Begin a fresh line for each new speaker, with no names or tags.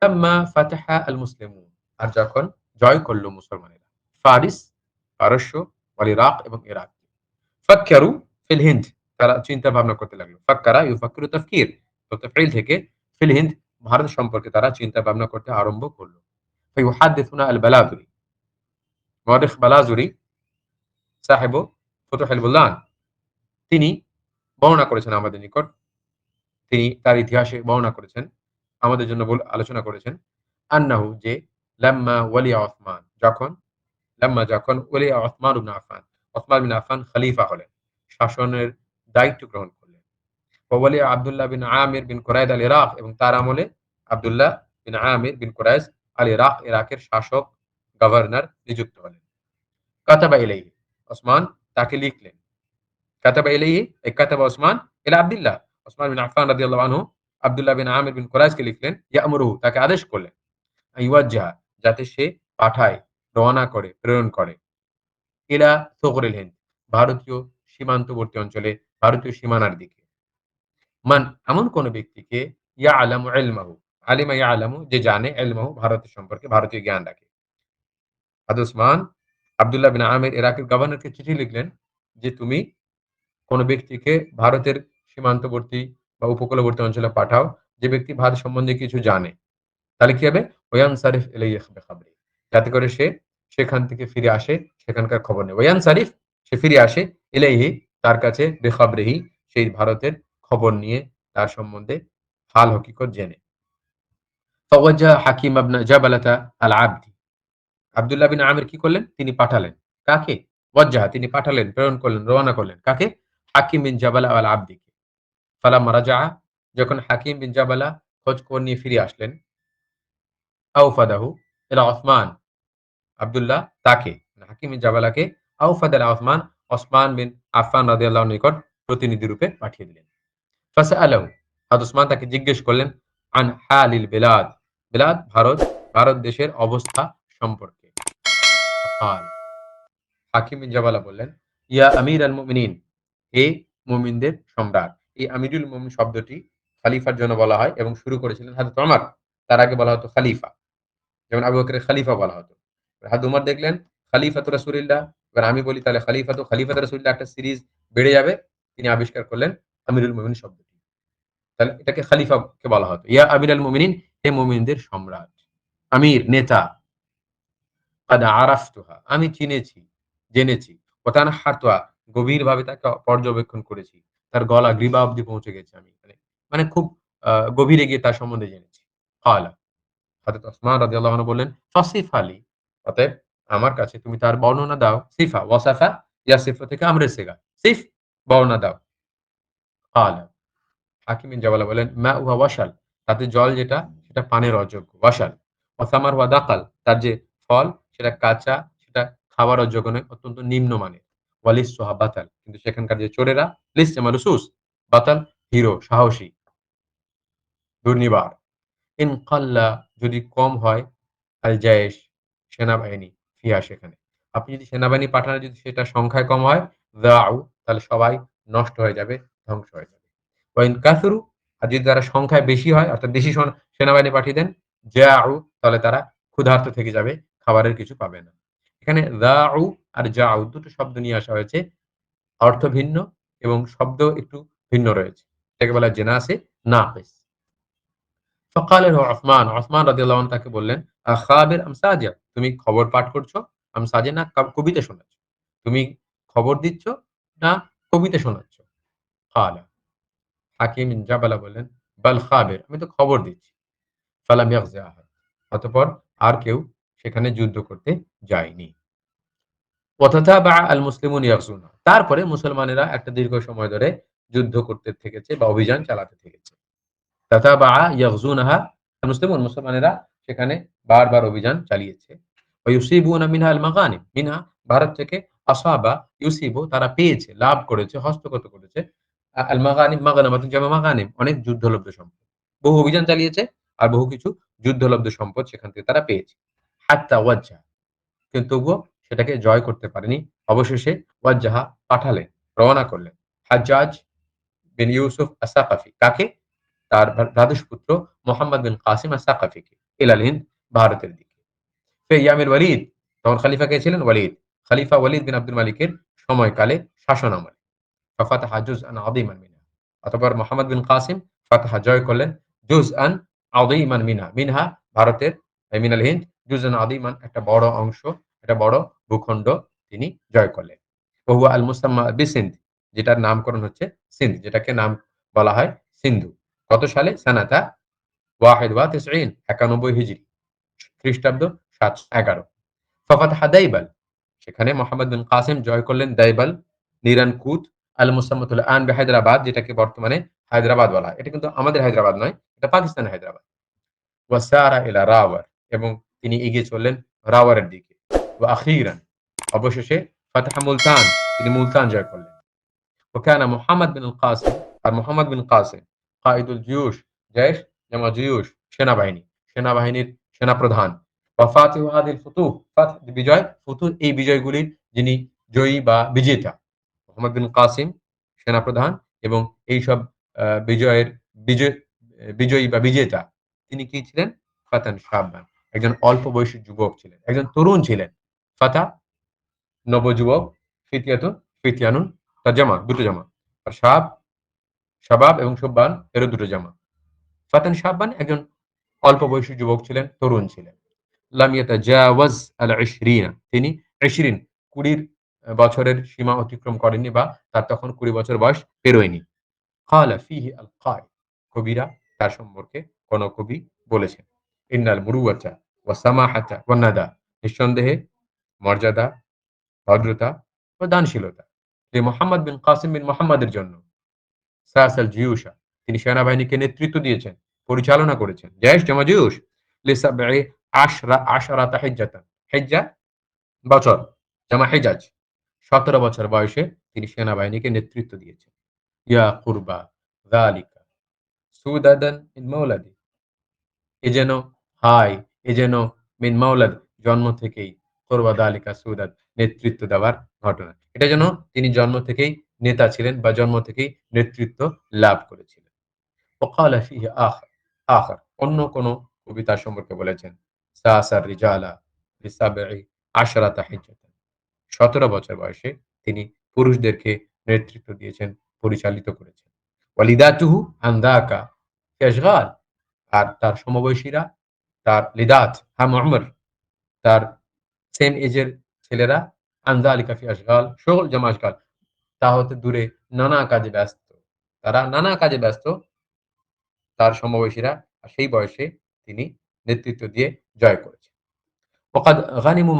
লাম্মা ফাতাহা আল মুসলিমুন, আর যখন জয় করল মুসলমানেরা ফারিস, পারস্য, ওয়াল ইরাক এবং ইরাক, ফাক্কারু ফিল হিন্দ, তারা চিন্তা ভাবনা করতে লাগলো। ফাক্কারা ইউফাক্কিরু তাফকির, তো তাফঈল থেকে ফিল হিন্দ, ভারত সম্পর্কে তারা চিন্তা ভাবনা করতে আরম্ভ করলো। ফায়ুহাদ্দিসুনা আল বালাযুরি, মুআরিখ বালাযুরি সাহেব ফুতুহুল বুলান, তিনি বর্ণনা করেছেন আমাদের নিকট, তিনি তার ইতিহাসে বর্ণনা করেছেন, আমাদের জন্য আলোচনা করেছেন, আন্নাহু, যে লাম্মা ওয়ালিয়া ওসমান, যখন ওয়ালিয়া ওসমান ইবনে আফফান, ওসমান বিন আফফান খলিফা হলেন, শাসনের দায়িত্ব গ্রহণ করলেন। ওয়া ওয়ালিয়া আব্দুল্লাহ বিন আমির বিন কুরাইদ আল ইরাক, এবং তার আমলে আব্দুল্লাহ বিন আমির বিন কুরাইজ আল ইরাক, ইরাকের শাসক, গভর্নর নিযুক্ত হলেন। কাতাবা ইলাইহি, ওসমান তাকে লিখলেন। কাতাবা ইলাইহি, এই কাতাবা ওসমান ইলা আব্দুল্লাহ, ওসমান বিন আফফান রাদিয়াল্লাহু আনহু আব্দুল্লাহ বিন আমির বিন কুরাইজকে লিখলেন, ইয়ামুরুহু, তাকে আদেশ করলেন, আইওয়াজ্জাহা, যাতে সে পাঠায়, রওনা করে, প্রেরণ করে, ইলা সুগরিল হিন্দ, ভারতীয় সীমান্তবর্তী অঞ্চলে, ভারতীয় সীমানার দিকে, মান, এমন কোন ব্যক্তিকে, ইয়ালামু ইলমাহু, আলিমা ইয়ালামু, যে জানে, ইলমাহু, ভারতের সম্পর্কে, ভারতীয় জ্ঞান রাখে। হযরত ওসমান আব্দুল্লাহ বিন আমির ইরাকের গভর্নরকে চিঠি লিখলেন যে তুমি কোন ব্যক্তিকে ভারতের সীমান্তবর্তী বা উপকূলবর্তী অঞ্চলে পাঠাও, যে ব্যক্তি ভারত সম্বন্ধে কিছু জানে। তাহলে কি হবে? ওয়ানসারিফ ইলাইহি বিখাবরি, যাতে করে সে সেখান থেকে ফিরে আসে, সেখানকার খবর নেয়। ওয়ানসারিফ, সে ফিরে আসে, ইলাইহি, তার কাছে, বিখাবরিহি, সেই ভারতের খবর নিয়ে, তার সম্বন্ধে হাল হকিকত জেনে। ফাওয়াজ্জাহা হাকিম ইবনে জাবালাতা আল আবদি, আব্দুল্লাহ বিন আমির কি করলেন? তিনি পাঠালেন। কাকে? ওয়াজ্জাহা, তিনি পাঠালেন, প্রেরণ করলেন, রওনা করলেন। কাকে? হাকিম বিন জাবালা আল আবদিকে। ফালাম্মা রাজাআ, যখন হাকিম বিন জাবালা খোঁজ খবর নিয়ে ফিরে আসলেন, আওফাদাহু ইলা ওসমান, আব্দুল্লাহ তাকে, হাকিম বিন জাবালাকে, আওফাদ ইলা ওসমান, ওসমান বিন আফফান রাদিয়াল্লাহু আনহু নিকট প্রতিনিধি রূপে পাঠিয়ে দিলেন। ফাসআলাহু, হযরত ওসমান তাকে জিজ্ঞেস করলেন, আন হালিল বিলাদ, বিলাদ ভারত, ভারত দেশের অবস্থা সম্পর্কে। ফাকাল, হাকিম বিন জাবালা বললেন, ইয়া আমির আল মুমিনিন, হে মুমিনদের সম্রাট। এই আমিরুল মুমিন শব্দটি খলিফার জন্য বলা হয়, এবং শুরু করেছিলেন হযরত ওমর। তার আগে বলা হতো খলিফা, যেমন আবু বকরের খলিফা বলা হতো। হযরত ওমর দেখলেন খলিফাতুর রাসূলিল্লাহ, এবার আমি বলি তাহলে খলিফাতুর রাসূলিল্লাহ একটা সিরিজ বেড়ে যাবে। তিনি আবিষ্কার করলেন আমিরুল মুমিনিন শব্দটি। তাহলে এটাকে খলিফাকে বলা হতো। ইয়া আমিরাল মুমিনিন, হে মুমিনদের সম্রাট। আমির, নেতা। কাদ আরাফতুহা, আমি চিনেছি, জেনেছি। ওয়াতানাহারতুহা, গভীরভাবে তাকে পর্যবেক্ষণ করেছি। তার গলা গ্রীবা অব্দি পৌঁছে গেছি আমি। মানে খুব গভীরে গিয়ে তার সম্বন্ধে জেনেছি। ক্বালা, হযরত ওসমান রাদিয়াল্লাহু আনহু বললেন, ফাসিফ আলী, অতএব আমার কাছে তুমি তার বর্ণনা দাও। সিফা, ওয়াসাফা, ইয়াসিফু থেকে আমরের সিগা। সিফ, বর্ণনা দাও। ক্বালা, হাকিম বিন জাবালা বললেন, মা উহা ওয়াসাল, তাতে জল যেটা, সেটা পানের অযোগ্য, ওয়াসাল। ওয়া সামার ওয়া দাকাল, তার যে ফল, সেটা কাঁচা, সেটা খাবার অযোগ্য নয়, অত্যন্ত নিম্নমানের। ওয়ালিস সোহা বাতাল, কিন্তু সেখানকার যে চোরেরা, লিস জামা লুসুস, বাতাল হিরো, সাহসী, দুর্নিবার। ইন কাল্লা, যদি কম হয়, আল জায়েশ, সেনাবাহিনী, ফিহা, সেখানে। আপনি যদি সেনাবাহিনী পাঠান, যদি সেটা সংখ্যায় কম হয়, যাও, তাহলে সবাই নষ্ট হয়ে যাবে, ধ্বংস হয়ে যাবে। ওয়া ইন কাসুরু, আর যদি তারা সংখ্যায় বেশি হয়, অর্থাৎ বেশি সেনাবাহিনী পাঠিয়ে দেন, জাউ, তাহলে তারা ক্ষুধার্ত থেকে যাবে, খাবারের কিছু পাবে না। এখানে যাউ আর জাউ দুটো শব্দ নিয়ে আসা হয়েছে, অর্থ ভিন্ন এবং শব্দ একটু ভিন্ন রয়েছে। এটাকে বলা হয় জেনাসে নাকিস। ফাকাল লাহু উসমান, উসমান রাদিয়াল্লাহু আনহু তাকে বললেন, আখাবির আম সাজিয়া, তুমি খবর পাঠ করছো, আম সাজিয়া, না কবিতা শোনাচ্ছ? তুমি খবর দিচ্ছ, না কবিতা শোনাচ্ছ? ক্বালা, হাকিম বিন জাবালা বললেন, বাল খাবির, আমি তো খবর দিচ্ছি। ফালাম ইয়াগজি আহাদ, অতঃপর আর কেউ সেখানে যুদ্ধ করতে যায়নি। ওয়াতাতাবা আল মুসলিমুন ইয়াগজুনা, তারপরে মুসলমানেরা একটা দীর্ঘ সময় ধরে যুদ্ধ করতে থেকেছে বা অভিযান চালাতে থেকেছে। তাতাবা ইয়াগজুনাহা আল মুসলিমুন, মুসলমানেরা সেখানে বারবার অভিযান চালিয়েছে। ওয়া ইউসিবুনা মিনহা আল মাগানিম, মিনহা, ভারত থেকে, আসাবা, ইউসিবু, তারা পেয়েছে, লাভ করেছে, হস্তগত করেছে, আল মাগানিম, মাগনামাতুন জামা মাগানিম, অনেক যুদ্ধলব্ধ সম্পদ। বহু অভিযান চালিয়েছে, আর বহু কিছু যুদ্ধলব্ধ সম্পদ সেখান থেকে তারা পেয়েছে। হাত্তা ওয়াজ্জাহা, কিন্তু তবুও সেটাকে জয় করতে পারেনি। অবশেষে ওয়াজ্জাহা, পাঠালেন, রওনা করলেন, হাজ্জাজ বিন ইউসুফ আস-সাকাফি। কাকে? তার দ্বাদশ পুত্র মোহাম্মদ বিন কাসিম আস-সাকাফিকে ইলাল হিন্দ, ভারতের দিকে। ফি ইয়ামিল ওয়ালিদ, তখন খলিফা কে ছিলেন? ওয়ালিদ। খলিফা ওয়ালিদ বিন আব্দুল মালিকের সময়কালে, শাসনামলে। ফাফাতাহা জুজআন আযীমান মিনহা, অতঃপর মোহাম্মদ বিন কাসিম ফাতাহা জয় করলেন জুজআন আযীমান মিনহা, মিনহা ভারতের, মিনাল হিন্দ, জুজআন আযীমান একটা বড় অংশ, একটা বড় ভূখণ্ড তিনি জয় করলেন। ওয়া হুয়া আল মুসাম্মা বিসিন্ধ, যেটার নামকরণ হচ্ছে সিন্ধ, যেটাকে নাম বলা হয় সিন্ধু। কত সালে? সানাতা 91 91 হিজরি, খ্রিস্টাব্দ 711। ফাফাতাহা দাইবাল, সেখানে মোহাম্মদ বিন কাসিম জয় করলেন দাইবাল, নিরানকুত, আল মুসাম্মাতুল আন হায়দ্রাবাদ, যেটাকে বর্তমানে হায়দ্রাবাদ বলা হয়। এটা কিন্তু আমাদের হায়দ্রাবাদ নয়, এটা পাকিস্তানের হায়দ্রাবাদ। ওয়াসারা ইলা রাওয়ার, এবং তিনি এগিয়ে চললেন রাওয়ারের দিকে। ওয়া আখিরান, অবশেষে ফাতাহা মুলতান, তিনি মুলতান জয় করলেন। ওয়াকানা মুহাম্মদ বিন কাসিম, আর মোহাম্মদ বিন কাসিম কাঈদুল জুয়ুশ, জয়শ জামা জুয়ুশ, সেনাবাহিনী, সেনাবাহিনীর সেনাপ্রধান। ওয়া ফাতিহু হাদিল ফুতুহ, ফাত বিজয়, ফুতুহ এই বিজয়গুলির যিনি জয়ী বা বিজেতা। মোহাম্মদ বিন কাসিম সেনাপ্রধান, এবং এইসব বিজয়ের বিজয় বিজয়ী বা বিজেতা তিনি কি ছিলেন? ফাতান শাববান, একজন অল্প বয়সী যুবক ছিলেন, একজন তরুণ ছিলেন। ফাতা নবযুবক, ফিতিয়াতুন ফিতিয়ানুন, তার জামা, দুটো জামা। আর শাবাব এবং শুববান, এরও দুটো জামা। ফাতান শাববান একজন অল্প বয়সী যুবক ছিলেন, তরুণ ছিলেন। লাম ইয়াতাজাওয়াজ আল 20, তিনি 20 20 বছরের সীমা অতিক্রম করেননি, বা তার তখন 20 বছর বয়স পেরোয়নি। ক্বালা ফীহি আল কাইল, কবিরা তার সম্পর্কে কোন কবি বলেছেন, ইন্নাল মুরুওয়াতা ওয়া সামাহাতা ওয়ান নাদা, নিঃসন্দেহে মর্যাদা, ভদ্রতা ও দানশীলতা, যে মোহাম্মদ বিন কাসিম বিন মোহাম্মদের জন্য, সাসাল জিউশা, তিনি সেনাবাহিনীকে নেতৃত্ব দিয়েছেন, পরিচালনা করেছেন। জায়েশ জামা জিউশ, লিসাবঈ আশরাতা হিজ্জাতান, হিজ্জা বছর, জামা হিজাজ, 17 বছর বয়সে তিনি সেনাবাহিনীকে নেতৃত্ব দিয়েছেন। ইয়া কুরবা যালিকা সুদাদান মিন মাওলাদি, এ যেন, হায়, এ যেন মিন মাওলাদ, জন্ম থেকেই, কুরবা যালিকা সুদাদ, নেতৃত্ব দেওয়ার ঘটনা। এটা যেন তিনি জন্ম থেকেই নেতা ছিলেন, বা জন্ম থেকেই নেতৃত্ব লাভ করেছিলেন। ওয়াকালা ফিহি আখার, অন্য কোন কবি তার সম্পর্কে বলেছেন, সাসার রিজালা লিসাবঈ আশরাতা হিজ্জাতান, 17 বছর বয়সে তিনি পুরুষদেরকে নেতৃত্ব দিয়েছেন, পরিচালিত করেছেন। ওয়ালিদাতুহু আন যাকা ফি আশগাল, আর তার সমবয়সীরা, তার লিদাত হা মু'মর, তার সেম এজের ছেলেরা, আন যালিকা ফি আশগাল, শুগল জামা আশগাল, তা হতে দূরে নানা কাজে ব্যস্ত, তারা নানা কাজে ব্যস্ত, তার সমবয়সীরা, আর সেই বয়সে তিনি নেতৃত্ব দিয়ে জয় করেছেন। ওয়াকাদ গানিমু